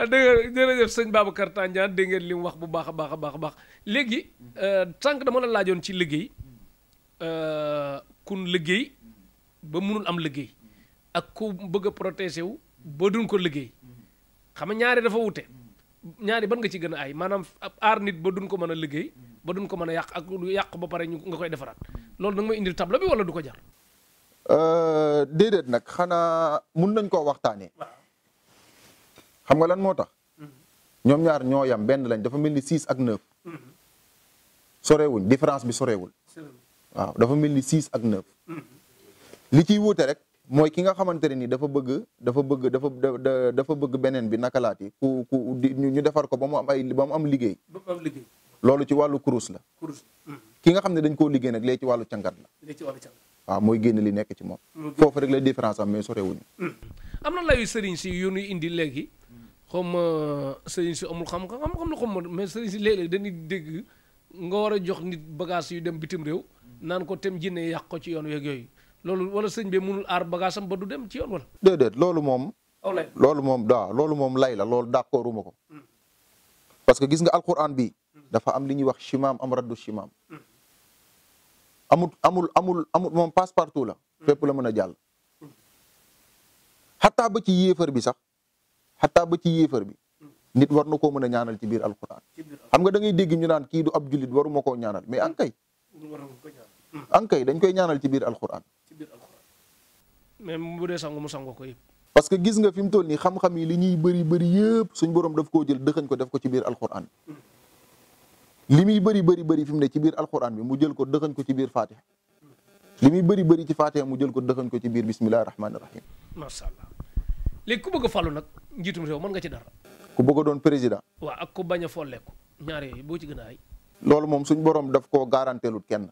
dégg nga jërëjëf sëñ Babacar Tandian dégg ngeen li mu wax bu baax a baax a baax a baax léegi sànq dama la laajoon ci liggéey kun liggéey ba munul am liggéey ak ku bëgg a protéger wu ba duñ ko liggéey xam nga ñaari dafa wute ñaari ban nga ci gën a ay maanaam aar nit ba duñ ko mën a liggéey ba duñ ko mën a yàq ak yàq ba pare ñu nga koy defaraat loolu da nga may indil table bi wala du ko jar. déedéet nag xanaa mun nañ koo waxtaanee. xam nga lan moo tax. ñoom ñaar ñoo yam benn lañ dafa mel ni 6 ak 9. sorewuñ différence bi sorewul. waaw dafa mel ni 6 ak 9. li ciy wuute rek mooy ki nga xamante ne ni dafa bëgg beneen bi naka laati ñu defar ko ba mu am liggéey. loolu ci wàllu kurus la. ki nga xam ne dañ koo liggéey nag léegi ci wàllu càngat la. waaw mooy génn li nekk ci moom. foofu rek la différence am mais sorewuñu. am na layu sëriñ si yu ñuy indi léegi xaw ma sëriñ si amul xam-xam la xaw ma mais sëriñ si léeg-léeg dañuy dégg nga war a jox nit bagage yu dem bitim réew naan ko tem jinne yàq ko ci yoon yeeg yooyu loolu wala sëñ bi mënul aar bagage am ba du dem ci yoon wala. déedéet loolu moom. loolu moom lay la loolu d'accorduma ko. parce que gis nga alquran bi dafa am li ñuy wax shimaam am raddu shimaam. amul moom passe partout la. fépp la mën a jàll. xataa ba ci yéefar bi sax nit war na koo mën a ñaanal ci biir alquran. xam nga da ngay dégg ñu naan kii du ab jullit waruma koo ñaanal mais ankay dañ koy ñaanal ci biir alquran. mais bu dee sangu mu sangoo ko yëpp. parce que gis nga fi mu toll nii xam-xam yi li ñuy bëri yëpp suñ borom daf koo jël dëxañ ko def ko ci biir alquran. li muy bëri fi mu ne ci biir alquran bi mu jël ko dëxañ ko ci biir fatiha. li muy bëri ci fatiha mu jël ko dëxañ ko ci biir bismillahi rahmaani rahim. macha allah léegi ku bëgg a falu nag njiitum réew mën nga ci dara. ku bëgg a doon président. waaw ak ku bañ a folleeku ñaar yooyu boo ci gën a ay. loolu moom suñ borom daf koo garanteelut kenn.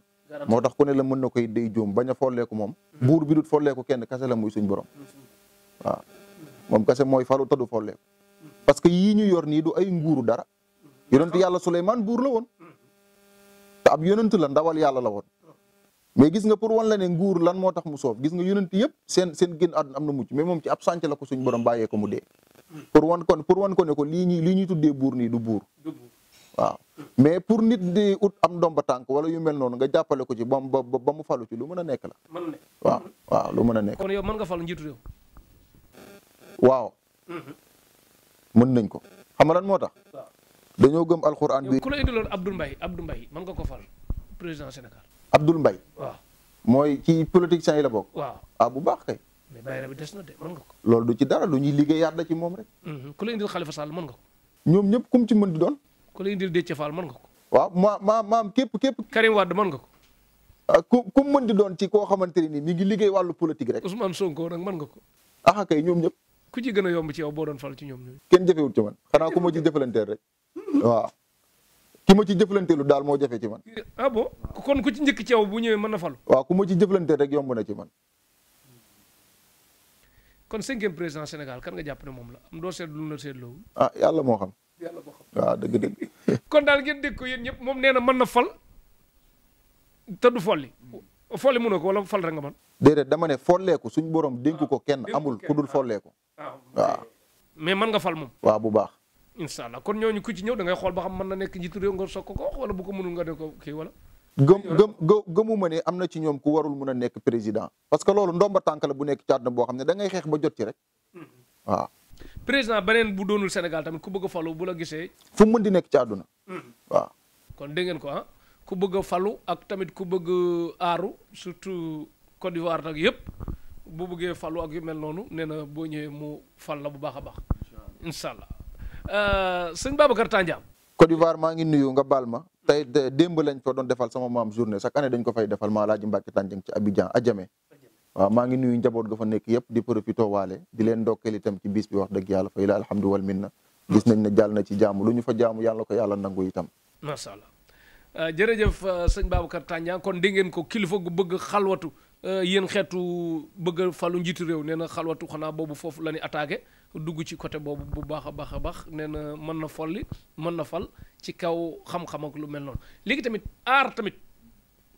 moo tax ku ne la mën na koy day jóom bañ a folleeku moom. buur bi dut folleeku kenn kase la muy suñ borom. waaw moom kase mooy falu tadu folleeku. parce que yii ñu yor nii du ay nguuru dara. yonent yàlla Suleymaan buur la woon. te ab yonent la ndawal yàlla la woon. mais gis nga pour wan la ne nguur lan moo tax mu soof gis nga yonent yëpp seen génn àdduna am na mucc mais moom ci ab sànc la ko suñ borom bàyyee ko mu dee. pour wan ko ne ko lii ñuy tuddee buur nii du buur. waaw mais pour nit di ut am ndomba tànk wala yu mel noonu nga jàppale ko ci ba mu falu ci lu mën a nekk la. waaw lu mën a nekk. kon yow mën nga falu njiitu réew. waaw. mën nañ ko xam nga lan moo tax. dañoo gëm alxuraan bi. ku la indiloon Abdoul Mbaye mën nga ko fal président Sénégal. Abdoul Mbaye. waaw mooy ci politiciens yi la bokk. waaw bu baax kay. mais bayra bi des na de mën nga ko. loolu du ci dara lu ñuy liggéeyaat la ci moom rek. ku la indil Khalifa Sall mën nga ko. ñoom ñëpp kum ci mën di doon. ku la indil Déthié Fall mën nga ko. waaw maam képp. Karim Wade mën nga ko. ku mën di doon ci koo xamante ne nii mi ngi liggéey wàllu politique rek. Ousmane Sonko nag mën nga ko. ah kay ñoom ñëpp. ku ci gën a yomb ci yow boo doon fal ci ñoom ñooñu. kenn jafewut ci man xanaa ku ma ci jëfalanteel rek. waaw ki ma ci jëflanteelu daal moo jafe ci man. ah bon kon ku ci njëkk ci yow bu ñëwee mën na fal. waaw ku ma ci jëflanteel rek yomb na ci man. kon 5e président Sénégal kan nga jàpp ne moom la am doo seetlu lu la seetloo. ah yàlla moo xam. waaw dëgg. kon daal ngeen dégg ko yéen ñëpp moom nee na mën na fal te du folli. folli mënoo ko wala fal rek nga mën. déedéet dama ne folleeku suñ borom dénk ko kenn amul ku dul folleeku. waaw mais mën nga fal moom. waaw bu baax. incha allah kon ñooñu ku ci ñëw da ngay xool ba xam mën na nekk njiitu réew nga soog ko wax wala bu ko mënul nga def ko kii wala. gëmuma ne am na ci ñoom ku warul mun a nekk président parce que loolu ndomba tànk la bu nekk ci àdduna boo xam ne da ngay xeex ba jot ci rek waaw. président beneen bu doonul Sénégal tamit ku bëgg a falu bu la gisee. fu mu mën di nekk ci àdduna. waaw. kon dégg ngeen ko ku bëgg a falu ak tamit ku bëgg aaru surtout Côte d'Ivoire nag yëpp bu bëggee falu ak yu mel noonu nee na boo ñëwee mu fal la bu baax a baax. incha allah sëñ Babacar Tandian. Côte d'Ivoire maa ngi nuyu nga baal ma tey démb lañ fa doon defal sama maam journée chaque année dañ ko fay defal maa Alaaji Mbàkke Tandian ci Abidjan Adjamé waaw maa ngi nuyu njaboot ga fa nekk yëpp di profité waale di leen ndokkeel itam ci bis bi wax dëgg yàlla fay la alhamdu wal minna gis nañ ne jàll na ci jaamu lu ñu fa jaamu yàlla ko yàlla nangu itam. macha allah jërëjëf sëñ Babacar Tandian kon dégg ngeen ko kilifa gu bëgg xalwatu yéen xeetu bëgg falu njiitu réew nee na xalwatu xanaa boobu foofu la ñu attaqué dugg ci côté boobu bu baax a baax nee na mën na folli mën na fal ci kaw xam-xam ak lu mel noonu léegi tamit aar tamit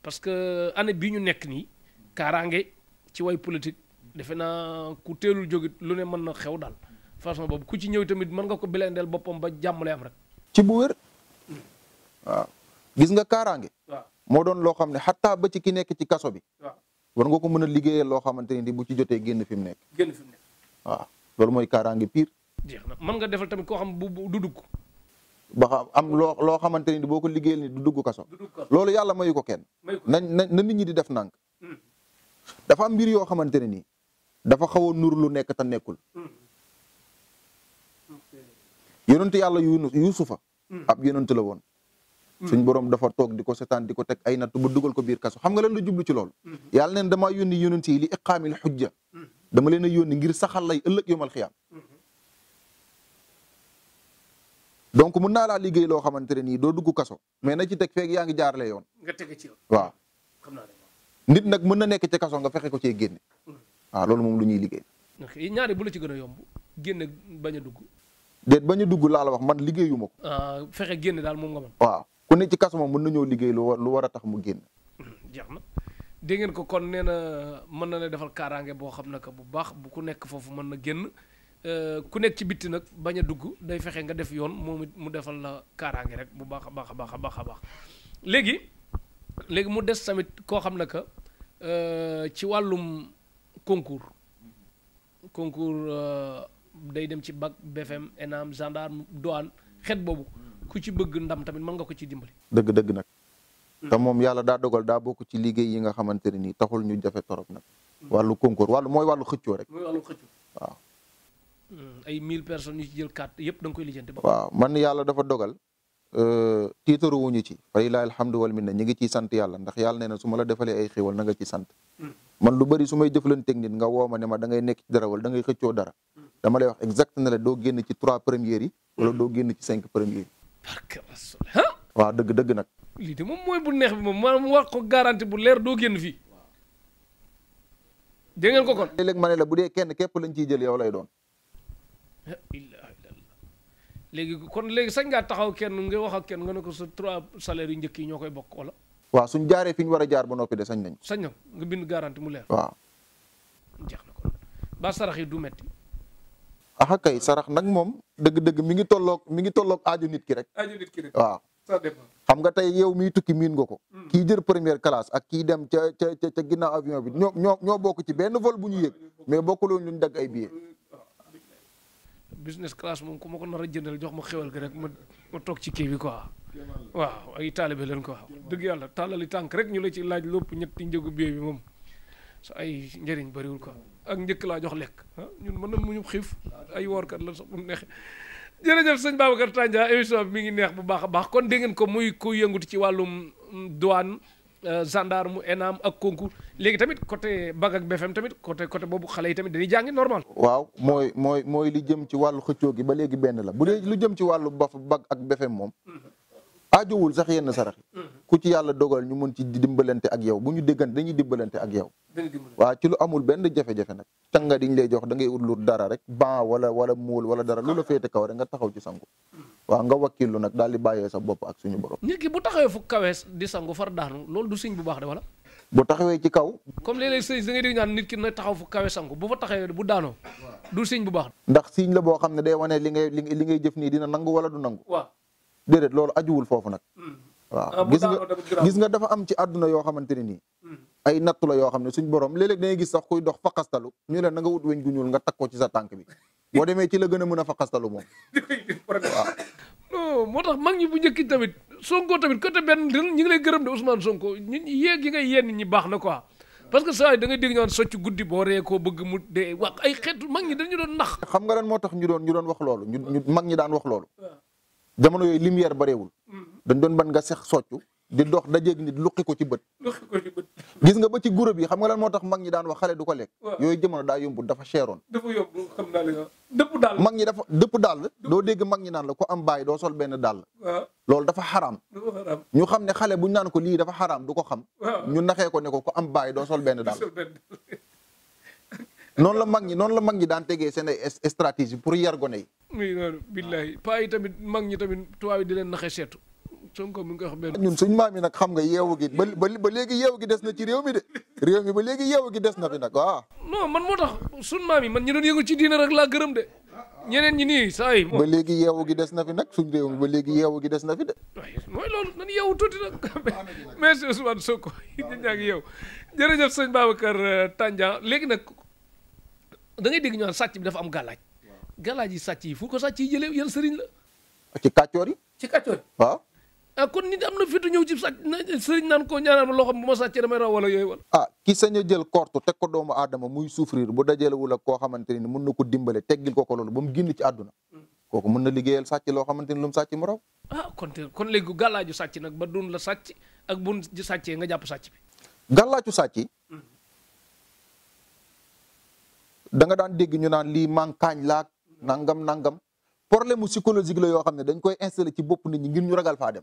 parce que année bii ñu nekk nii kaaraange ci way politique defe naa ku teelul jógit lu ne mën na xew daal façon boobu ku ci ñëw tamit mën nga ko bilendeel boppam ba jàmm lay am rek. ci bu wér waaw gis nga kaaraange. waaw moo doon loo xam ne xataa ba ci ki nekk ci kaso bi. waaw war nga ko mën a liggéeyal loo xamante ni bu ci jotee génn fi mu nekk. génn fi mu nekk. waaw loolu mooy kaaraange pire. jeex na mën nga defal tamit koo xam bu du dugg. ba xam am loo xamante ni boo ko liggéeyal ni du dugg kaso. loolu yàlla mayu ko kenn. na nit ñi di def nànk. dafa am mbir yoo xamante ne nii dafa xaw a nur lu nekk te nekkul. yonentu yàlla yusufa ab yonentu la woon. suñ borom dafa toog di ko setaan di ko teg ay natt bu dugal ko biir kaso xam nga lan la jublu ci loolu. yàlla neen damaa yónni yonent yi li iqaamil xujja dama leen a yónni ngir saxal lay ëllëg yomal xiyaam. donc mun naa laa liggéey loo xamante ne nii doo dugg kaso mais na ci teg feeg yaa ngi jaarale yoon. nga tege ci yoon. waaw xam naa nit nag mën na nekk ci kaso nga fexe ko cee génne. waaw loolu moom lu ñuy liggéey. ok ñaari bu la ci gën a yomb génne bañ a dugg. déet bañ a dugg laa la wax man liggéeyuma ko. fexe génne daal moom nga mën. waaw ku ne ci kaso moom mën nañoo liggéey lu war a tax mu génn. jeex na dégg ngeen ko kon nee na mën na la defal kaaraange boo xam ne que bu baax bu ku nekk foofu mën na génn ku nekk ci bitti nag bañ a dugg day fexe nga def yoon moom it mu defal la kaaraange rek bu baax a baax a baax a baax a baax léegi mu des tamit koo xam ne que ci wàllum concours day dem ci bac BFM ENAM gendarme douane xeet boobu ku ci bëgg ndam tamit mën nga ko ci dimbali. dëgg nag. te moom yàlla daa dogal daa bokk ci liggéey yi nga xamante ne nii taxul ñu jafe torop nag. wàllu concours mooy wàllu xëccoo rek. mooy wàllu xëccoo. waaw. ay 1000 personnes yu ci jël carte yëpp da nga koy lijjanti ba. waaw man yàlla dafa dogal. tiitaru wuñu ci. fa lillahi alhamdu wal minna ñu ngi ciy sant yàlla ndax yàlla nee na su ma la defalee ay xéwal na nga ci sant. man lu bari su may jëflanteeg nit nga woo ma ne ma da ngay nekk ci dara wala da ngay xëccoo dara. dama lay wax exact ne la doo génn ci 3 premières yi. wala doo génn ci 5 premières yi. waaw dëgg nag. lii de moom mooy bu neex bi moom maanaam wax ko garanti bu leer doo génn fii. dégg ngeen ko kon. léeg-léeg ma ne la bu dee kenn képp lañ ciy jël yow lay doon. léegi sañ ngaa taxaw kenn nga wax ak kenn nga ne ko sa 3 salaires yu njëkk yi ñoo koy bokk wala. waaw suñ jaaree fi ñu war a jaar ba noppi de sañ nañ. sañ na nga bind garanti mu leer. waaw. jeex na kon ba sarax yi du metti. ah kay sarax nag moom dëgg mi ngi tolloog aaju nit ki rek. waaw. ça dépend. xam nga tey yow miy tukki miin nga ko. kii jël première classe ak kii dem ca ginnaaw avion bi ñoo bokk ci benn vol bu ñu yëg mais bokkuloo ñu dagg ay billets. business class moom ku ma ko nar a jëndal jox ma xewal gi rek ma toog ci kii bi quoi. waaw ay taalibe leen quoi dëgg yàlla tàllali tànk rek ñu la ci laaj lépp ñetti njëgu billet bi moom sa ay njëriñ bariwul quoi ak njëkk laa jox lekk ñun mën na mu ñu xiif ay woorkat la sax mu neexee. jërëjëf sëñ Babacar Tandian émission bi mi ngi neex bu baax a baax kon dégg ngeen ko muy ku yëngutu ci wàllum douane gendarme ENAM ak concours léegi tamit côté bac ak BFM tamit côté boobu xale yi tamit dañuy jàngi normal. waaw mooy li jëm ci wàllu xëccoo gi ba léegi benn la bu dee lu jëm ci wàllu bac ak BFM moom. aajowul sax yenn sarax yi ku ci yàlla dogal ñu mën ci dimbalante ak yow bu ñu déggante dañuy dimbalante ak yow. waaw ci lu amul benn jafe-jafe nag. tanga diñ lay jox da ngay ut lu dara rek ban wala muul wala dara lu la féete kaw rek nga taxaw ci sangu. waaw nga wakkilu nag daal di bàyyee sa bopp ak suñu borom. nit ki bu taxawee fu kawees di sangu far daanu loolu du siñ bu baax de wala. bu taxawee ci kaw. comme léeg-léeg sëñ da ngay dégg ñaan nit ki na taxaw fu kawe sangu bu fa taxawee bu daanoo du siñ bu baax. ndax siñ la boo xam ne day wane li ngay jëf nii dina nangu wala du nangu. waaw déedéet loolu ajuwul foofu nag. waaw gis nga dafa am ci àdduna yoo xamante ne nii. ay nattu la yoo xam ne suñ borom léeg-léeg dangay gis sax kuy dox faqastalu ñu leen na nga wut weñ gu ñuul nga takk ko ci sa tànk bi boo demee ci la gën a mën a faqastalu moom. waaw. non moo tax mag ñi bu njëkk tamit Sonko tamit côté benn ñu ngi lay gërëm de Ousmane Sonko ñun yéeg yi ngay yéen nit ñi baax na quoi parce que saa yi da ngay dégg ñaan socc guddi boo ree koo bëgg mu dee wax ay xeetu mag ñi dañu doon nax. xam nga lan moo tax ñu doon wax loolu ñu mag ñi daan wax loolu. jamono yooyu lumière bareewul. dañ doon ban nga sex soccu di dox dajeeg nit luqi ko ci bët. gis nga ba ci groupe yi xam nga lan moo tax mag ñi daan wax xale du ko lekk. yooyu jamono daa yombul dafa cheroon. dafa yomb xam naa li nga dëpp daal. mag ñi dafa dëpp daal doo dégg mag ñi naan la ko am bàyyi doo sol benn dàll. loolu dafa xaraam. ñu xam ne xale bu ñu naan ko lii dafa xaraam du ko xam. ñu naxee ko ne ko am bàyyi doo sol benn dàll. noonu la mag ñi daan tegee seen ay stratégie pour yar gone yi. muy noonu billahi paa yi tamit mag ñi tamit tubaab yi di leen naxee seetu. Sonko mi ngi koy wax benn. ñun suñ maam yi nag xam nga yeewu gi ba léegi yeewu gi des na ci réew mi de réew mi ba léegi yeewu gi des na fi nag waaw. non man moo tax suñ maam yi man ñi doon yëngu ci diina rek laa gërëm de ñeneen ñi nii saa yi. ba léegi yeewu gi des na fi nag suñ réew mi ba léegi yeewu gi des na fi de. waaye mooy loolu nan yeewu tuuti nag merci Ousmane Sonko ñu ñaa ngi yow jërëjëf sëñ Babacar Tandian léegi nag da ngay dégg ñu naan sàcc bi dafa am gàllaaj gàllaaj yi sàcc yi fu ko sàcc yi jëlee yan sëriñ la. ci kàccoor yi. ci kàccoor yi waaw. ah kon nit am na fitu ñëw ci sàcc sëriñ naan ko ñaanal ma loo xam bu ma sàccee damay raw wala yooyu wala. ki sañ a jël kortu teg ko doomu aadama muy souffrir bu dajalewul ak koo xamante ni mën na ko dimbale teggil ko loolu ba mu génn ci àdduna kooku mën na liggéeyal sàcc loo xamante ni lu mu sàcc mu raw. kon léegi gàllaaju sàcc nag ba dun la sàcc ak bun sàccee nga jàpp sàcc bi. gàllaaju sàcc yi da nga daan dégg ñu naan lii mankaañ laak nangam problème mu psychologique la yoo xam ne dañ koy installé ci bopp nit ñi ngir ñu ragal faa dem.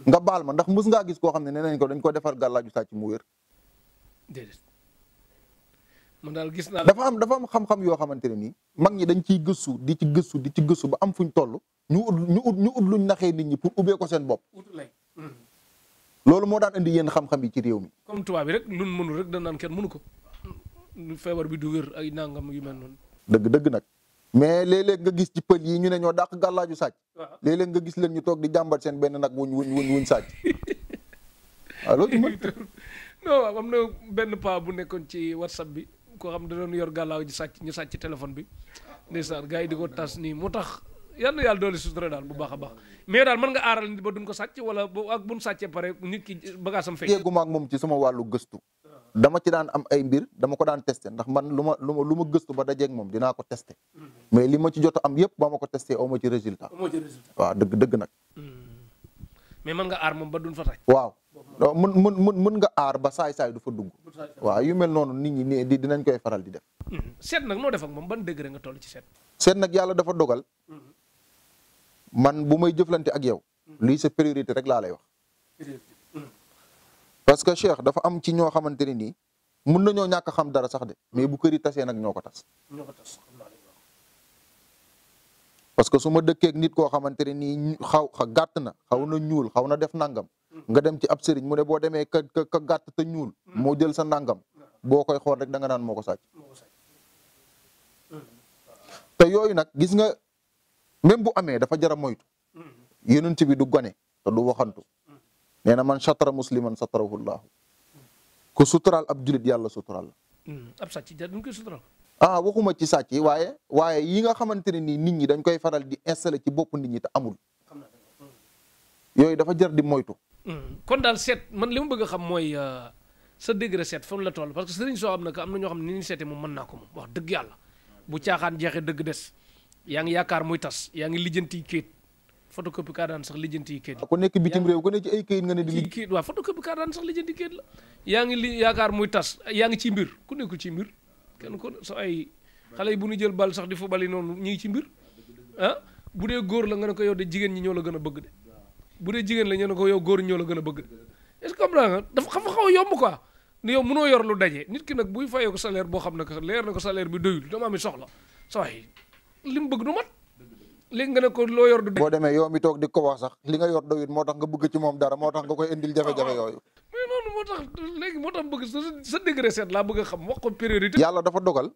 nga baal ma ndax mës ngaa gis koo xam ne nee nañ ko dañ ko defar gàllaaju sàcc mu wér. déedéet man daal gis naa. dafa am xam-xam yoo xamante ne nii mag ñi dañ ciy gëstu di ci gëstu ba am fuñ toll ñu ut luñ naxee nit ñi pour ubbee ko seen bopp. loolu moo daan indi yenn xam-xam yi ci réew mi. comme tubaab bi rek luñ mënul rek dañ naan kenn mënu ko. feebar bi du wér ay nangam yu mel noonu. dëgg nag mais léeg-léeg nga gis ci pël yi ñu ne ñoo dàq gàllaaju sàcc. waaw léeg-léeg nga gis leen ñu toog di jàmbat seen benn nag wuñ sàcc. waaw loolu non am na benn paa bu nekkoon ci WhatsApp bi koo xam da doon yor gàllaaw ji sàcc ñu sàcc téléphone bi ndeysaan gars yi di ko tas nii moo tax yàlla doole sutura daal bu baax a baax mais daal mën nga aaral nit ba duñ ko sàcc wala ak buñ sàccee pare nit ki bagaasam fekk. yegguma ak moom ci sama wàllu gëstu. dama ci daan am ay mbir dama ko daan testé ndax man lu ma gëstu ba dajeeg moom dinaa ko testé mais li ma ci jot am yëpp ba ma ko testé aw ma ci résultat. waaw dëgg nag. mais mën nga aar moom ba duñ fa sàcc. waaw mën nga aar ba saay-saay du fa dugg. waaw yu mel noonu nit ñi dinañ koy faral di def. seet nag noo def ak moom ban degré nga toll ci seet. seet nag yàlla dafa dogal. man bu may jëflante ak yow. lii sa priorité rek laa lay wax. parce que Cheikh dafa am ci ñoo xamante ne nii mun nañoo ñàkk xam dara sax de mais bu kër yi tasee nag ñoo ko tas. parce que su ma dëkkeek nit koo xamante ne nii gàtt na xaw na ñuul xaw na def nangam. nga dem ci ab sëriñ mu ne boo demee ka gàtt te ñuul. moo jël sa nangam. boo koy xool rek da nga naan moo ko sàcc. te yooyu nag gis nga même bu amee dafa jar a moytu. yonent bi du gone te du waxantu. nee na man satara musliman satarahu llahu ku suturaal ab julit yàlla suturaal la. ab sàcc duñ koy suturaal. waxuma ci sàcc yi waaye yi nga xamante ne nii nit ñi dañ koy faral di installé ci bopp nit ñi te amul. yooyu dafa jar di moytu. kon daal seet man li ma bëgg a xam mooy sa degré seet fan la toll parce que sëriñ soo am na am na ñoo xam ne ni ñu seetee moom mën naa ko moom wax dëgg yàlla bu caaxaan jeexee dëgg des yaa ngi yaakaar muy tas yaa ngi lijjanti kayit photocopie kaa daan sax lijjanti yi kayit la. ku nekk bitim réew ku nekk ci ay kayit nga ne di kayit waaw photocopie kaa daan sax lijjanti kayit la yaa ngi yaakaar muy tas yaa ngi ci mbir ku nekkul ci mbir kenn ko sa ay xale yi bu ñu jël bal sax di fubali noonu ñu ngi ci mbir bu dee góor la nga ne ko yow de jigéen ñi ñoo la gën a bëgg de bu dee jigéen la ñu ne ko yow góor ñoo la gën a bëgg de est-ce que comprends nga dafa xam xaw a yomb quoi ni yow mënoo yor lu daje nit ki nag buy fayee ko salaire boo xam ne que leer na ko salaire bi doyul dama am soxla sa waay li mu bëgg du mat léegi nga ne ko loo yor du daje. boo demee yow mi toog di ko wax sax li nga yor doyul moo tax nga bëgg ci moom dara moo tax nga koy indil jafe-jafe yooyu. mais noonu moo tax léegi moo tax bëgg sa degré seet laa bëgg a xam wax ko priorité. yàlla dafa dogal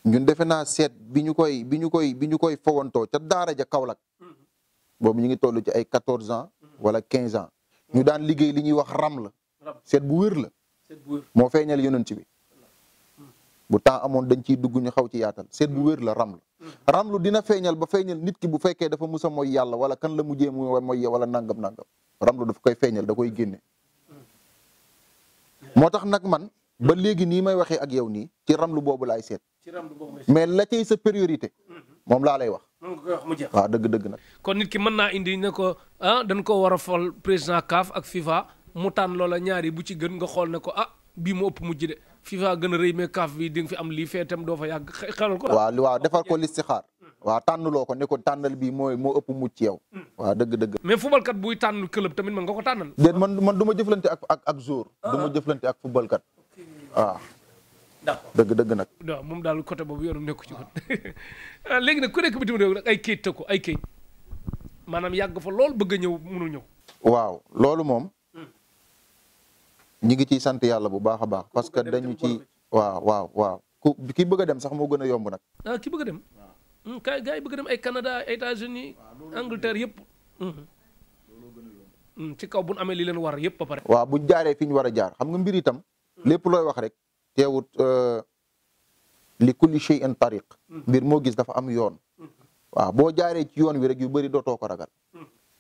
ñun defe naa seet bi ñu koy fawantoo ca daara ja Kaolack boobu ñu ngi toll ci ay 14 ans wala 15 ans ñu daan liggéey li ñuy wax ram la seet bu wér la moo feeñal yonent bi bu temps amoon dañ ciy dugg ñu xaw ci yaatal seet bu wér la ramlu dina feeñal ba feeñal nit ki bu fekkee dafa musa mooy yàlla wala kan la mujjee mu mooy wala nangam ramlu dafa koy feeñal da koy génne moo tax nag man ba léegi nii may waxee ak yow nii ci ramlu boobu laay seet mais la cay sa priorité moom laa lay wax waaw dëgg nag kon nit ki mën naa indi ne ko dañ ko war a fal président CAF ak FIFA mu tànn loola ñaari bu ci gën nga xool ne ko bii mu ëpp mujj de FIFA gën a rëy mais CAF bi di nga fi am lii fee itam doo fa yàgg xelal ko waaw defar ko listixaar waaw tànnloo ko ne ko tànnal bii moo ëpp mujj ci yow waaw dëgg mais footballkat buy tànn club tamit mën nga ko tànnal déet man du ma jëflante ak jour du ma jëflante ak footballkat waaw d'accord dëgg nag waaw moom daal côté boobu yoonam nekku ci kon léegi nag ku nekk bitim réew nag ay kayit tëkku ay kayit maanaam yàgg fa lool bëgg a ñëw mënul ñëw waaw loolu moom ñi ngi ciy sant yàlla bu baax a baax parce que dañu ci waaw ku ki bëgg a dem sax moo gën a yomb nag. ki bëgg a dem. kay gars yi bëgg a dem ay Canada États-Unis Angleterre yëpp. ci kaw bu ñu amee li leen war yëpp ba pare. waaw buñ jaaree fi ñu war a jaar xam nga mbir itam. lépp looy wax rek. teewut li kulli shay'in tariq. mbir moo gis dafa am yoon. waaw boo jaaree ci yoon wi rek yu bëri dootoo ko ragal.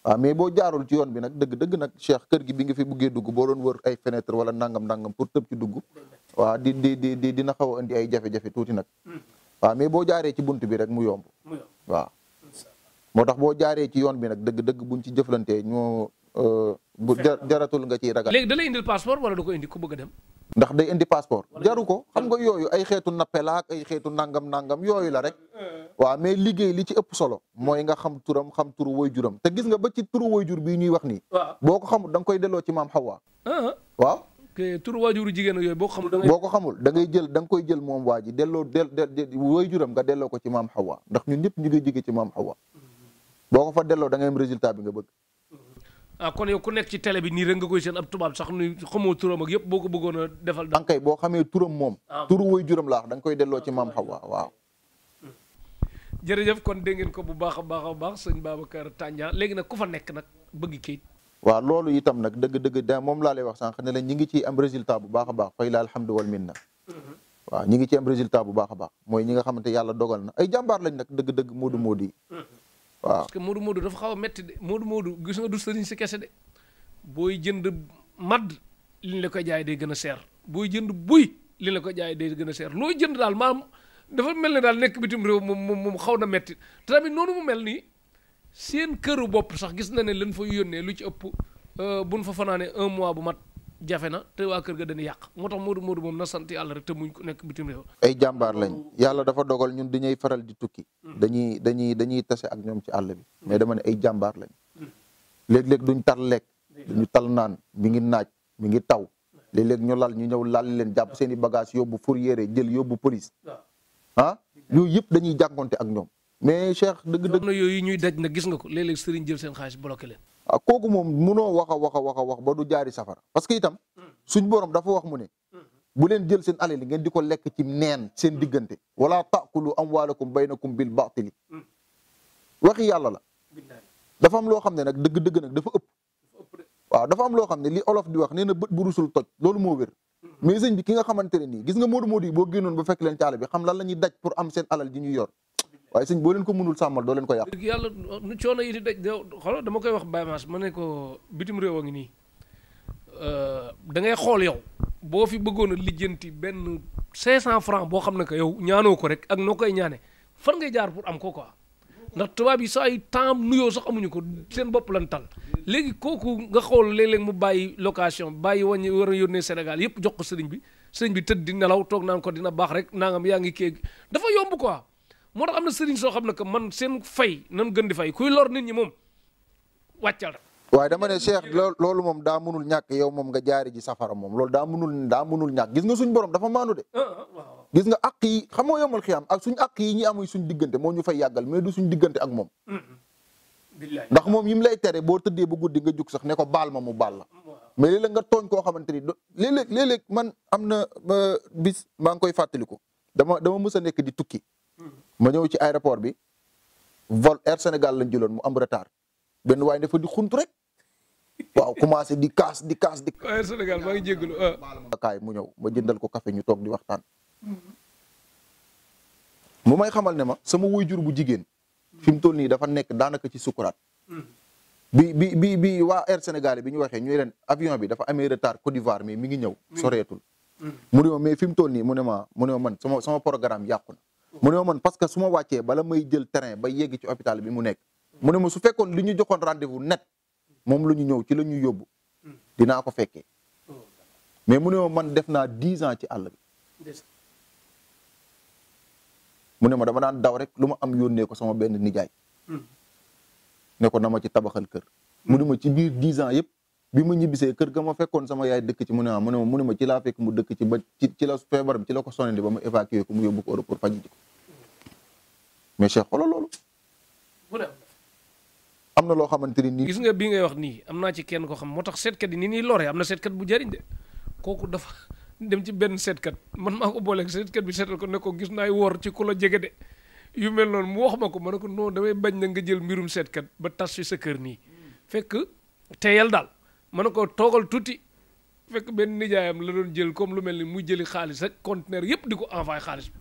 waaw mais boo jaarul ci yoon bi nag dëgg nag Cheikh kër gi bi nga fi buggee dugg boo doon wër ay fenêtre wala nangam pour tëb ci dugg. waaw dina xaw a indi ay jafe-jafe tuuti nag. waaw mais boo jaaree ci bunt bi rek mu yomb. waaw moo tax boo jaaree ci yoon bi nag dëgg buñ ci jëflantee ñoo bu jaratul nga ciy ragal. léegi da lay indil passeport wala du ko indi ku bëgg a dem. ndax day indi passeport jaru ko xam nga yooyu ay xeetu nappelaak ay xeetu nangam yooyu la rek. waaw mais liggéey li ci ëpp solo mooy nga xam turam xam turu waajuram te gis nga ba ci turu waajur bii ñuy wax nii. boo ko xamul da nga koy delloo ci maam Hawa. waaw. turu waajuru jigéen yooyu boo ko xamul. boo ko xamul da nga koy jël moom waa ji delloo waajuram nga delloo ko ci maam Hawa ndax ñun ñëpp ñu ngi jóge ci maam Hawa. boo ko fa delloo da ngay am résultat bi nga bëgg. kon yow ku nekk ci télé bi nii rek nga koy seen ab tubaab sax nu xamoo turam ak yëpp boo ko bëggoon a defal. kay boo xamee turam moom. turu waajuram laa wax da nga koy delloo ci maam Hawa waaw. jërëjëf kon dégg ngeen ko bu baax a baax sëñ Babacar Tandian léegi nag ku fa nekk nag bëgg kayit. waaw loolu itam nag dëgg da moom laa lay wax sànq ne la ñi ngi ci am résultat bu baax a baax fay la alhamdu wal minna. waaw ñi ngi ci am résultat bu baax a baax mooy ñi nga xamante yàlla dogal na ay jàmbaar lañ nag dëgg moodu yi. waaw parce que moodu dafa xaw a métti de moodu gis nga du sëriñ si kese de booy jënd madd liñ la koy jaay day gën a seer booy jënd buy liñ la koy jaay day gën a seer looy jënd daal maam dafa mel ne daal nekk bitim réew moom xaw na métti te tamit noonu mu mel nii seen këru bopp sax gis na ne leen fa yónnee lu ci ëpp buñ fa fanaane 1 mois bu mat jafe na te waa kër ga dañuy yàq moo tax moodu moom na sant yàlla rek te muñ ko nekk bitim réew. ay jàmbaar lañ yàlla dafa dogal ñun dañuy faral di tukki. dañuy tase ak ñoom ci àll bi. mais dama ne ay jàmbaar lañ. léeg-léeg duñ tal lekk. duñu tal naan mi ngi naaj mi ngi taw. léeg-léeg ñu lal ñu ñëw lal leen jàpp seen i bagage yóbbu fourrière jël yóbbu police. yooyu yëpp dañuy jànkonte ak ñoom. mais Cheikh dëgg. na yooyu ñuy daj na gis nga ko léeg-léeg sëriñ jël seen xaalis bloqué leen. kooku moom munoo wax a wax ba du jaari safara parce que itam suñ borom dafa wax mu ne bu leen jël seen alal ngeen di ko lekk ci neen seen diggante wala taakulu amwaalakum baynakum bil baatili waxi yàlla la dafa am loo xam ne nag dëgg nag dafa ëpp waaw dafa am loo xam ne li olof di wax nee na bët bu rusul toj loolu moo wér mais sëñ bi ki nga xamante ne nii gis nga moodu yi boo génnoon ba fekk leen ci àll bi xam lan la ñuy daj pour am seen alal ji ñuy yor waaye sëñ boo leen ko mënul sàmmal doo leen ko yàq. yàlla nu coono yi di daj xoolal dama koy wax Baye Mass ma ne ko bitim réew a ngi nii da ngay xool yow boo fi bëggoon a lijjanti benn 500 francs boo xam ne que yow ñaanoo ko rek ak noo koy ñaane fan ngay jaar pour am ko quoi ndax tubaab yi saa ay temps nuyoo sax amuñu ko seen bopp lan tal léegi kooku nga xool léeg-léeg mu bàyyi location bàyyi wàññi war a yónnee Sénégal yëpp jox ko sëriñ bi tëdd di nelaw toog naan ko dina baax rek nangam yaa ngi kii dafa yomb quoi. moo tax am na sëriñ soo xam ne que man seen fay nan gën di fay kuy lor nit ñi moom wàccal rek. waaye dama ne Cheikh loolu moom daa mënul ñàkk yow moom nga jaari ji safara moom loolu daa mënul ñàkk gis nga suñ borom dafa maanu de. gis nga àq yi xam nga yomal xiyam ak suñ àq yi ñi amuy suñ diggante moo ñu fay yàggal mais du suñ diggante ak moom. ndax moom yi mu lay tere boo tëddee ba guddi nga jug sax ne ko baal ma mu baal la. mais léeg-léeg nga tooñ koo xamante ni léeg-léeg man am na bis maa ngi koy fàttaliku dama mës a nekk di tukki. ma ñëw ci aéroport bi vol Air Sénégal lañ jëloon mu am retard benn waaye dafa di xunt rek waaw commencé di kaas. Air Sénégal maa ngi jégalu kaay mu ñëw ma jëndal ko café ñu toog di waxtaan. mu may xamal ne ma sama waajur bu jigéen fi mu toll nii dafa nekk daanaka ci sukuraat. bi waa Air Sénégal bi ñu waxee ñu leen avion bi dafa amee retard Côte d'Ivoire mais mi ngi ñëw soreetul. mu ne ma mais fi mu toll nii mu ne ma man sama programme yàqu na. mu ne ma man parce que su ma wàccee bala may jël terrain ba yegg ci hôpital bi mu nekk mu ne ma su fekkoon li ñu joxoon rendez-vous net moom la ñu ñëw ci la ñu yóbbu dinaa ko fekkee mais mu ne ma man def naa 10 ans ci àll bi mu ne ma dama daan daw rek lu ma am yónnee ko sama benn nijaay ne ko na ma ci tabaxal kër mu ne ma ci biir 10 ans yëpp bi ma ñibbisee kër ga ma fekkoon sama yaay dëkk ci mu ne ma ci laa fekk mu dëkk ci ba ci la feebar bi ci la ko sonné ba ma évacué ko mu yóbbu ko Europe pour faji ji ko mais Cheikh xoolal loolu. am na loo xamante ni. gis nga bi ngay wax nii am naa ci kenn koo xam moo tax seetkat yi ni ñuy lore am na seetkat bu jëriñ de kooku dafa dem ci benn seetkat man maa ko booleeg seetkat bi seetal ko ne ko gis naay woor ci ku la jege de yu mel noonu mu wax ma ko ma ne ko non damay bañ na nga jël mbirum seetkat ba tas fi sa kër nii fekk teyal daal ma ne ko toogal tuuti fekk benn nijaayam la doon jël comme lu mel ni muy jëli xaalis rek conteneur yëpp di ko envoyé xaalis bi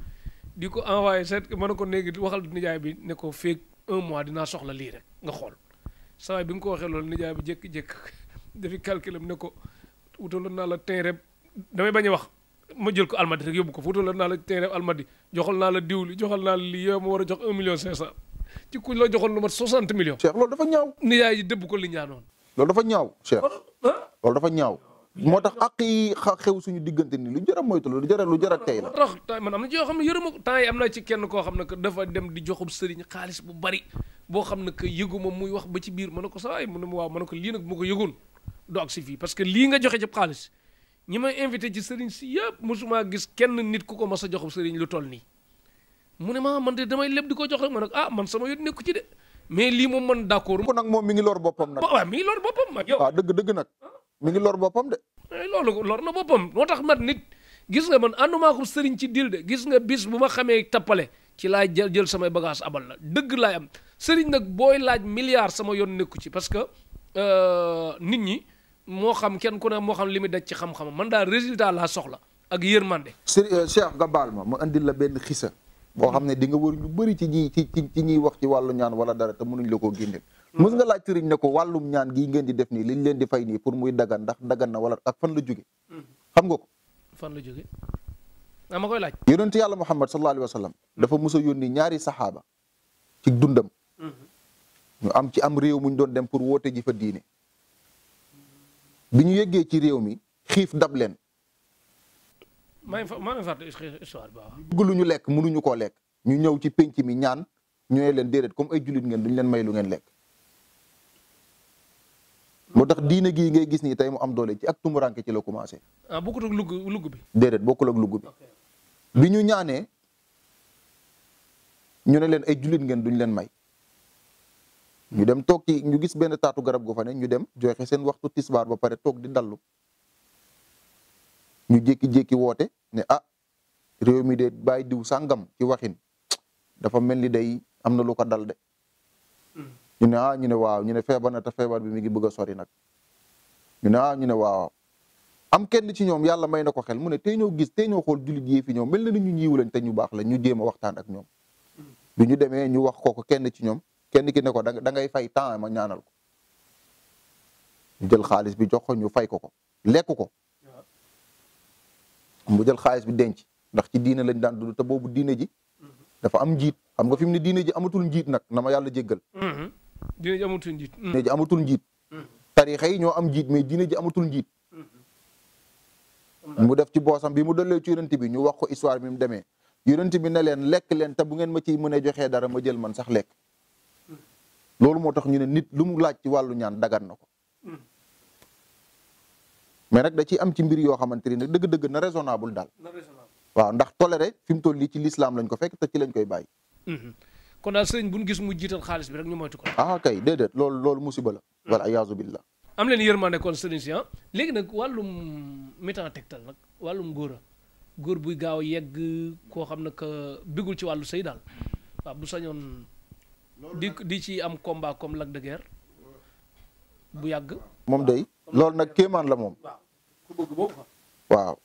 di ko envoyé seet ma ne ko léegi waxal nijaay bi ne ko feeg 1 mois dinaa soxla lii rek nga xool saa waay bi mu ko waxee loolu nijaay bi jékki-jékki dafi calculam ne ko wutaloon naa la terrain damay bañ a wax ma jël ko almadi rek yóbbu ko fa wutaloon naa la terrain almadi joxal naa la diwli joxal naa la lii yow ma war a jox 1 million 500 ci kuñ la joxoon lu mat 60 millions. Cheikh loolu dafa ñaaw. nijaay yi dëbb ko li ñaanoon. loolu dafa ñaaw Cheikh. loolu dafa ñaaw. moo tax ak yi xew suñu diggante ni lu jar a moytu lu jar a tey la. tax man am na ci yoo xam ne yërëma ko temps yi am na ci kenn koo xam ne que dafa dem di joxub sëriñ xaalis bu bari boo xam ne que yëgu ma muy wax ba ci biir ma ne ko saa yi mu ne ma waaw ma ne ko lii nag bu ma ko yëgoon du ak si fii parce que lii nga joxe ci xaalis ñi may invité ci sëriñ si yëpp mosuma gis kenn nit ku ko mas a joxub sëriñ lu toll nii mu ne ma man de damay leb di ko jox rek ma ne ah man sama yoon nekku ci de mais lii moom man d'accord. ko nag moom mi ngi lor boppam nag. waaw mi ngi lor boppam ma yow. waaw dëgg nag mi ngi lor boppam de. loolu lor na boppam moo tax man nit gis nga man àndumaa ko sëriñ ci dil de gis nga bis bu ma xamee tappale ci laay jël samay bagage abal la dëgg laay am sëriñ nag booy laaj milliard sama yoon nekku ci parce que nit ñi moo xam kenn ku ne moo xam li mu daj ci xam-xam man daal résultat laa soxla ak yërmande. Cheikh nga baal ma andil la benn xisa boo xam ne di nga wër ñu bëri ci ñiy wax ci wàllu ñaan wala dara te mënuñ la koo génneel. mës nga laaj sëriñ ne ko wàllum ñaan gii ngeen di def nii liñ leen di fay nii pour muy dagan ndax dagan na wala ak fan la jóge xam nga ko. fan la jóge ma koy laaj. yonent yàlla Muhammad sallallahu alayhi wa sallam dafa mës a yónni ñaari saxaaba ci dundam. ñu am ci am réew mu ñu doon dem pour woote ji fa diine. bi ñu yeggee ci réew mi xiif dab leen. maa ngi fàtte histoire ba bëgg lu ñu lekk mënuñu koo lekk. ñu ñëw ci penc mi ñaan ñu ne leen déedéet comme ay jullit ngeen duñ leen may lu ngeen lekk. moo tax diine gii ngay gis nii tey mu am doole ci ak tumuranke ci la commencé. bokkut ak lugg bi. déedéet bokkul ak lugg bi. bi ñu ñaanee ñu ne leen ay jullit ngeen duñ leen may. ñu dem toog ci ñu gis benn taatu garab gu fa ne ñu dem joxe seen waxtu tisbaar ba pare toog di dallu. ñu jékki-jékki woote ne réew mi de bàyyi diw sàngam ci waxin dafa mel ni day am na lu ko dal de. ñu ne ñu ne waaw ñu ne feebar na te feebar bi mi ngi bëgg a sori nag. ñu ne ñu ne waaw am kenn ci ñoom yàlla may na ko xel mu ne tey ñoo gis tey ñoo xool jullit yi fi ñoom mel na ni ñu ñiiw lañ te ñu baax la ñu jéem a waxtaan ak ñoom. bi ñu demee ñu wax ko kenn ci ñoom kenn ki ne ko da ngay fay temps ma ñaanal ko. ñu jël xaalis bi jox ko ñu fay ko lekk ko. mu jël xaalis bi denc ndax ci diine lañ daan dund te boobu diine ji dafa am njiit xam nga fi mu ne diine ji amatul njiit nag na ma yàlla jéggal. diine ji amatul njiit. diine ji amatul njiit. tarixa yi ñoo am njiit mais diine ji amatul njiit. mu def ci boosam bi mu dollee ci yonent bi ñu wax ko histoire bi mu demee yonent bi ne leen lekk leen te bu ngeen ma ciy mën a joxee dara ma jël man sax lekk. loolu moo tax ñu ne nit lu mu laaj ci wàllu ñaan dagan na ko. mais nag da ciy am ci mbir yoo xamante ni nag dëgg-dëgg na raisonnable daal. waaw ndax toléré fi mu toll nii ci lislaam lañ ko fekk te ci lañ koy bàyyi. kon daal sëriñ bu ñu gis mu jiital xaalis bi rek ñu moytu ko. kay déedéet loolu musiba la. wala iyaazu billah. am leen yërmande kon sëriñ si léegi nag wàllum mitan tegtal nag wàllum góor buy gaaw a yegg koo xam ne que bigul ci wàllu sëy daal waaw bu sañoon di ci am combat comme Lac de Guiers bu yàgg. moom day loolu nag kéemaan la moom. waaw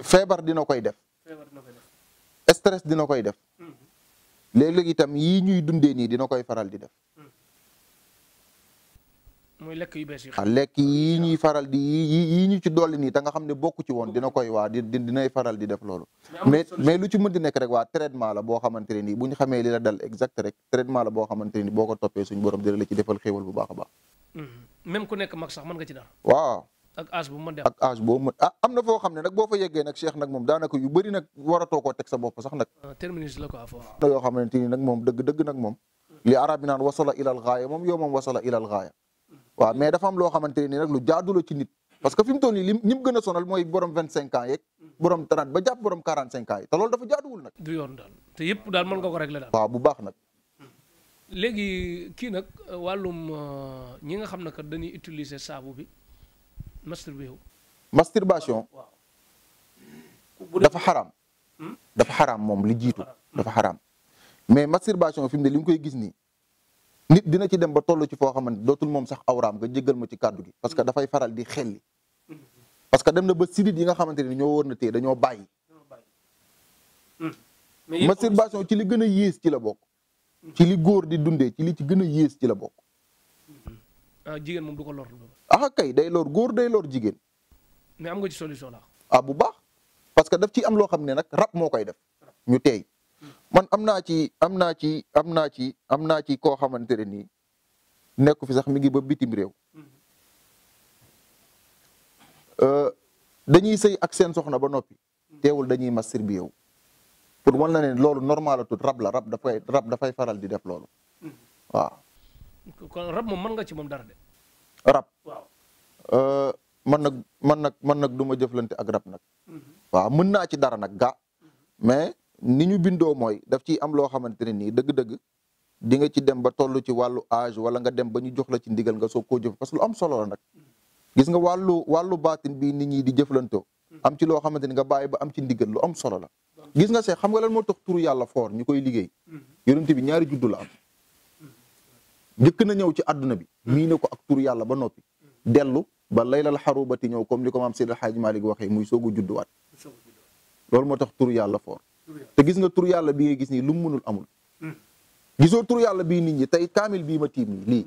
feebar dina koy def. stress dina koy def. léeg-léeg itam yii ñuy dundee nii dina koy faral di def. muy lekk yu bees yi. lekk yii ñuy faral di yii ñu ci dolli nii te nga xam ne bokku ci woon dina koy dinay faral di def loolu. mais lu ci mën di nekk rek waa traitement la boo xamante ne nii bu ñu xamee li la dal exact rek traitement la boo xamante ne nii boo ko toppee suñu borom dina la ci defal xéewal bu baax a baax. même ku nekk mag sax mën nga ci dara. waaw. ak âge bu mën dem ak âge boo mën am na foo xam ne nag boo fa yeggee nag Cheikh nag moom daanaka yu bëri nag waratoo koo teg sa bopp sax nag. terminus la quoi foofu. yoo xamante ni nag moom dëgg nag moom. li arab bi naan wasala ilal gaaya moom yow moom wasala ilal gaaya. waaw mais dafa am loo xamante ne nii nag lu jaadu la ci nit. parce que fi mu toll nii ñi mu gën a sonal mooy borom 25 ans yeeg. borom 30 ba jàpp borom 45 ans yi te loolu dafa jaaduwul nag. du yoon daal te yëpp daal mën nga ko régler daal. waaw bu baax nag. léegi kii nag wàllum ñi nga xam ne que dañuy utiliser saabu bi masturbé wu. masturbation dafa xaraam dafa xaraam moom li jiitu dafa xaraam mais masturbation fi mu ne li nga koy gis nii nit dina ci dem ba toll ci foo xamante dootul moom sax awraam nga jéggal ma ci kàddu gi parce que dafay faral di xelli parce que dem na ba sidit yi nga xamante ne ñoo war na téye dañoo bàyyi masturbation ci li gën a yées ci la bokk ci li góor di dundee ci li ci gën a yées ci la bokk jigéen moom du ko lor kay day lor góor day lor jigéen mais am nga ci solution la bu baax parce que daf ci am loo xam ne nag rab moo koy def ñu teey man am naa ci koo xamante ne nii nekku fi sax mi ngi ba bitim réew dañuy sëy ak seen soxna ba noppi teewul dañuy masturbé wu pour wan la ne loolu normal la tut rab dafay faral di def loolu waaw. kon rab moom mën nga ci moom dara de. rab waaw. man nag du ma jëflante ak rab nag. waaw mën naa ci dara nag mais ni ñu bindoo mooy daf ciy am loo xamante ne nii dëgg-dëgg di nga ci dem ba toll ci wàllu âge wala nga dem ba ñu jox la ci ndigal nga soog koo jëf parce que lu am solo la nag. gis nga wàllu baatin bi nit ñi di jëflantoo am ci loo xamante ni nga bàyyi ba am ci ndigal lu am solo la. gis nga seex xam nga lan moo tax turu yàlla foor ñu koy liggéey yonent bi ñaari juddu la am njëkk na ñëw ci àdduna bi mii ne ko ak turu yàlla ba noppi dellu ba laylal xarubati ñëw comme ni ko maam Seydi El Hadji Malick waxee muy soogu judduwaat loolu moo tax turu yàlla foor te gis nga turu yàlla bi ngay gis nii lu mu mënul amul gisoo turu yàlla bii nit ñi tey kaamil bii ma tiim nii lii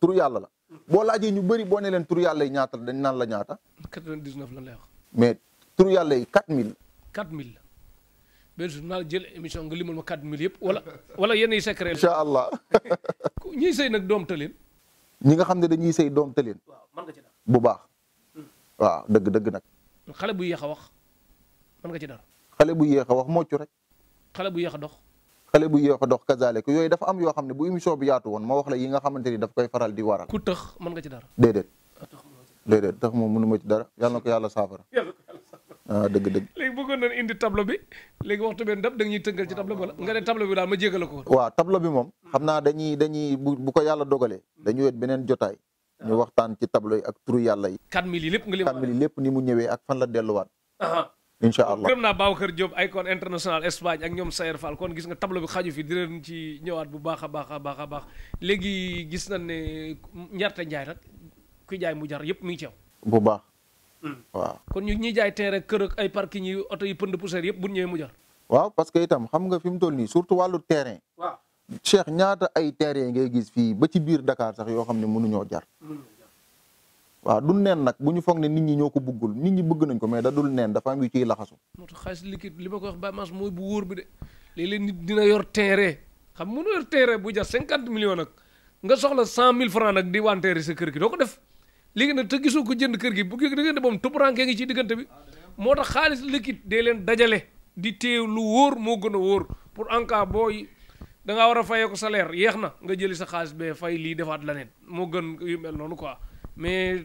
turu yàlla la boo laajee ñu bëri boo ne leen turu yàlla yi ñaata la dañ naan la ñaata 99 lan lay wax mais turu yàlla yi 4000 4000 la benn jour naa la jël émission nga limal ma 4000 yëpp wala yenn yi secret incha allah ñiy sëy nag doom tëleen ñi nga xam ne dañuy sëy doom tëleen mën nga ci dara bu baax waaw dëgg nag xale bu yéex a wax mën nga ci dara xale bu yéex a wax moccu rek xale bu yéex a dox xale bu yéex a dox kazaalika yooyu dafa am yoo xam ne bu émission bi yaatu woon ma wax la yi nga xamante ni daf koy faral di waral ku tëx mën nga ci dara déedéet tax moom mënu ma ci dara yàlla na ko yàlla saafara dëgg léegi bëggoon nañ indi tableau bi léegi waxtu benn dab da ñuy tënkal ci tableau bi wala nga ne tableau bi daal ma jégal ko waaw tableau bi moom xam naa dañuy bu ko yàlla dogalee dañu wet beneen jotaay ñu waxtaan ci tableau yi ak turu yàlla yi 4000 yi lépp nga lim 4000 yi lépp ni mu ñëwee ak fan la delluwaat incha allah gërëm naa Babacar Diop Icon International Espagne ak ñoom Sayer Fall kon gis nga tableau bi xaju fi di leen ci ñëwaat bu baax a baax léegi gis nañ ne njarte njaay nag kuy jaay mu jar yëpp mi ngi ci yow bu baax waaw kon ñu ñuy jaay terrain kër ak ay parking yi oto yi pënd poussière yëpp bu ñëwee mu jar waaw parce que itam xam nga fi mu toll nii surtout wàllu terrain waaw Cheikh ñaata ay terrain ngay gis fii ba ci biir Dakar sax yoo xam ne mënuñoo jar waaw du neen nag bu ñu foog ne nit ñi ñoo ko bëggul nit ñi bëgg nañ ko mais da dul neen dafa am yu ciy laxasu moo tax xaalis liquide li ma ko wax Baye Mass mooy bu wóor bi de léeg-léeg nit dina yor terrain xam mënu yor terrain bu jar 50 millions nag nga soxla 100 000 francs nag di wanteeri sa kër gi doo ko def léegi nag te gisoo ko jënd kër gi bu diggante boobu tupurankee ngi ci diggante bi moo tax xaalis liquide dee leen dajale di téew lu wóor moo gën a wóor pour en cas booy da ngaa war a fayee ko salaire yeex na nga jëli sa xaalis bee fay lii defaat leneen moo gën yu mel noonu quoi mais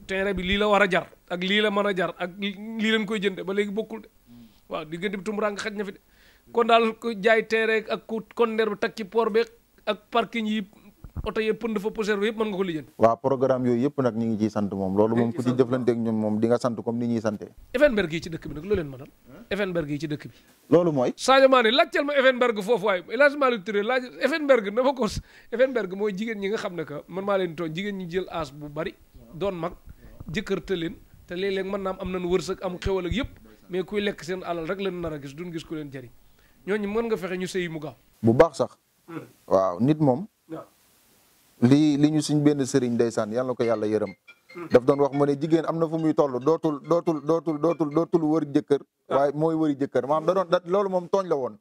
terrain bi lii la war a jar ak lii la mën a jar ak lii leen koy jënde ba léegi bokkul de waaw diggante bi tumuraanke xaj na fi de kon daal ko jaay terrain ak ku conteneur bi tag ci port bi ak parking yi oto yee pënd fa poussière bi yëpp mën nga ko lijjanti waaw programme yooyu yëpp nag ñu ngi ciy sant moom loolu moom ku ci jëflante ak ñoom moom di nga sant comme ni ñuy sante Effenberg yi ci dëkk bi nag loo leen mënal Effenberg yi ci dëkk bi loolu mooy Sadio Mané laajteel ma Effenberg foofu waaye El Hadji Malick Touré laaj Effenberg na ma ko Effenberg mooy jigéen ñi nga xam ne que man maa leen tooñ jigéen ñi jël âge bu bari doon mag jëkkër te leen te léeg-léeg mën naa am nañu wërsëg am xewal ak yëpp mais kuy lekk seen alal rek leen nar a gis duñ gis ku leen jëriñ ñooñu mën nga fexe ñu sëyi mu gaaw bu baax sax waaw nit moom li ñu suñ benn sëriñ ndeysaan yàlla na ko yàlla yërëm daf doon wax ma ne jigéen am na fu muy toll dootul wër jëkkër waaye mooy wëri jëkkër maanaam loolu moom tooñ la woon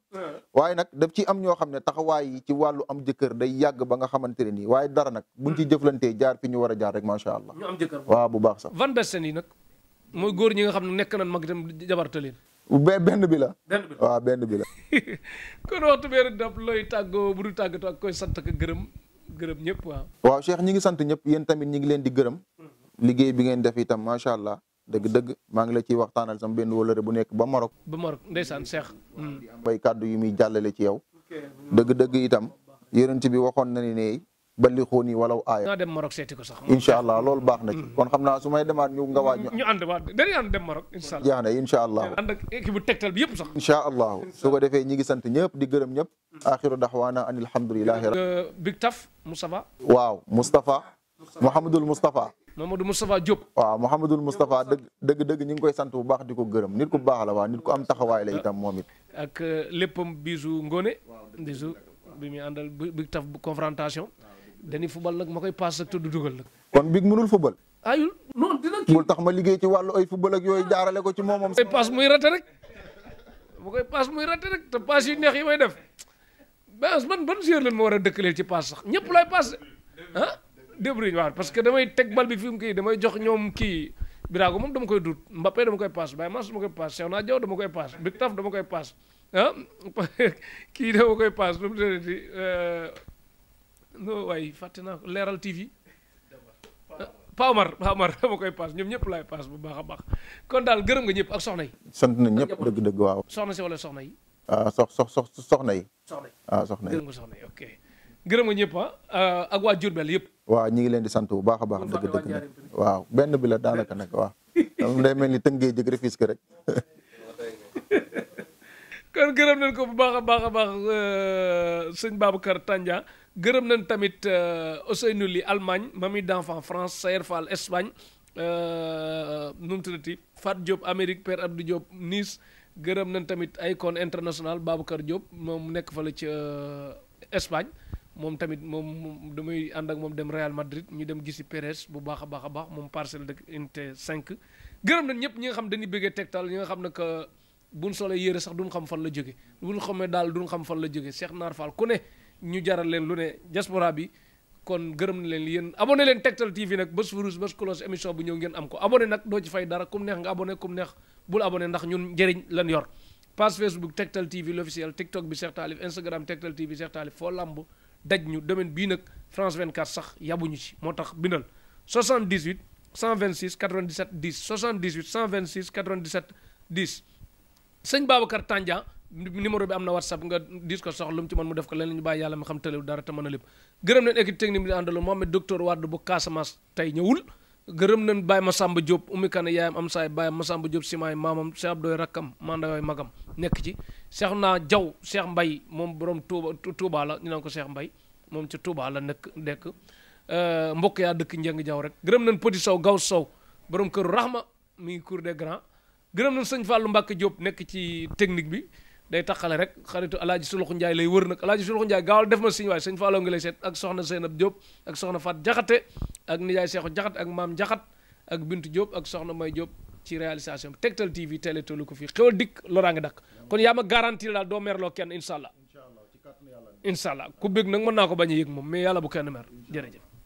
waaye nag daf ci am ñoo xam ne taxawaay yi ci wàllu am jëkkër day yàgg ba nga xamante ne nii waaye dara nag buñ ci jëflantee jaar fi ñu war a jaar rek macha allah ñu am jëkkër waaw bu baax sax Van Basten yi nag mooy góor ñi nga xam ne nekk nañ mag itam jabarta leen benn bi la waaw benn bi la kon waxtu beeri dab looy tàggoo bu du tàggatoo ak koy sant ak gërëm ñëpp waaw Cheikh ñi ngi sant ñëpp yéen tamit ñi ngi leen di gërëm liggéey bi ngeen def itam macha allah dëgg maa ngi la ciy waxtaanal sama benn wóllëre bu nekk ba Maroc ndeysaan Cheikh bay kàddu yu muy jàllale ci yow dëgg itam yonent bi waxoon na ne ballixuuni walaw aaya. naa dem Maroc seeti ko sax. incha allah loolu baax na ci. kon xam naa su may demaat ñu nga waaj. ñu ànd waat dañuy ànd dem Maroc incha allah. jeex na incha allah. ànd ak équipe bu Tektal bi yëpp sax. incha allah su ko defee ñi ngi sant ñëpp di gërëm ñëpp. axiru daxwaana an alhamdulilahi. Big Taf Moustapha. waaw Moustapha. Mouhamadul Moustapha. Mamadou Moustapha Diop. waaw Mouhamadul Moustapha dëgg ñu ngi koy sant bu baax di ko gërëm nit ku baax la waa nit ku am taxawaay la itam moom it. ak léppam bisu Ngone. bisu bi muy àndal Big Taf confrontation. dañuy fubal nag ma koy paas ak te du dugal nag. kon Big mënul fubal. ayul non dina bul tax ma liggéey ci wàllu ay fubal ak yooyu jaarale ko ci moom. koy paas muy rate rek ma koy paas muy rate rek te paas yu neex yi may def ban joueur leen ma war a dëkkaleel ci paas sax ñëpp lay paas ah débrouille waaw parce que damay teg bal bi fi mu kii damay jox ñoom kii Birago moom dama koy duut Mbappé dama koy paas Baye Mass dama koy paas Cheikhna Diaw dama koy paas Big Taf dama koy paas ah kii dama koy paas lu mu tëddee non waaye fàtte naa ko Leeral TV Pa Omar dama koy paas ñoom ñëpp laay paas bu baax a baax kon daal gërëm nga ñëpp ak soxna yi. sant nañ ñëpp dëgg-dëgg waaw. soxna si wala soxna yi. ah soxna yi. soxna yi gërëm nga soxna yi ok gërëm nga ñëpp ak waa Diourbel yëpp. waaw ñi ngi leen di sant bu baax a baax dëgg-dëgg nag waaw benn bi la daanaka nag waaw. day mel ni tëngee jëg Rufisque rek. kon gërëm nañ ko bu baax a baax sëñ Babacar Tandian gërëm nañ tamit Ousseynou Ly Allemagne Mami d'enfant France Sayer Fall Espagne nu mu tuddati Fat Diop Amérique Père Abdou Diop Nice gërëm nañ tamit Icon International Babacar Diop moom nekk fa la ca Espagne moom tamit moom damay ànd ak moom dem Real Madrid ñu dem gisi Pérez bu baax a baax moom parcelle de unité 5 gërëm nañ ñëpp ñi nga xam dañuy bëggee Tektal ñi nga xam ne que buñ solee yére sax duñ xam fan la jóge buñ xamee daal duñ xam fan la jóge Cheikh Naar Fall ku ne ñu jaral leen lu ne diaspora bi kon gërëm na leen yéen abonné leen Tektal TV nag bés furus bés close émission bu ñëw ngeen am ko abonné nag doo ci fay dara kum neex nga abonné kum neex bul abonné ndax ñun njëriñ lan yor page Facebook Tektal TV l'officiel TikTok bi Cheikh Talif Instagram Tektal TV Cheikh Talif foo lamb daj ñu domaine bii nag France 24 sax yabuñu ci moo tax bindal 78 126 97 10 78 126 97 10 sëñ Babacar Tandian numéro bi am na WhatsApp nga dis ko soxla lu mu ci mën mu def ko leen ñu bàyyi yàlla mi xam tëlew dara te mën a lépp gërëm nañ équipe technique bi di àndaloon Mohamed docteur Wade bu Casamance tey ñëwul gërëm nañ Baye Massamba Diop Oumy Kane yaayam am saay Baye Massamba Diop simaay maamam Cheikh Abdoy rakkam mandaway magam nekk ci Cheikh naa Diaw Cheikh Mbaye moom borom Touba la ñu naan ko Cheikh Mbaye moom ca Touba la nekk mbokk yaa dëkk Njeng Diaw rek gërëm nañ Petit Sow Gaw Sow borom këru Rahma mi ngi cour des grands gërëm nañ sëñ Fallou Mbacke Diop nekk ci technique bi day taxale rek xaritu alaaji Suluxu Njaay lay wër nag alaaji Suluxu Njaay gaawal def ma siñ waay sëñ Fallou ngi lay seet ak soxna Seynab Diop ak soxna Fat Jaxate ak nijaay Seexu Jaxate ak maam Jaxat ak Bintu Diop ak soxna May Diop ci réalisation bi Tektal TV télé tollu ko fii xewal dikk loraa ngi dakk kon yaa ma garantie daal doo merloo kenn incha allah incha allah ku bëgg nag mën naa ko bañ a yëg moom mais yàlla bu kenn mer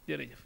jërëjëf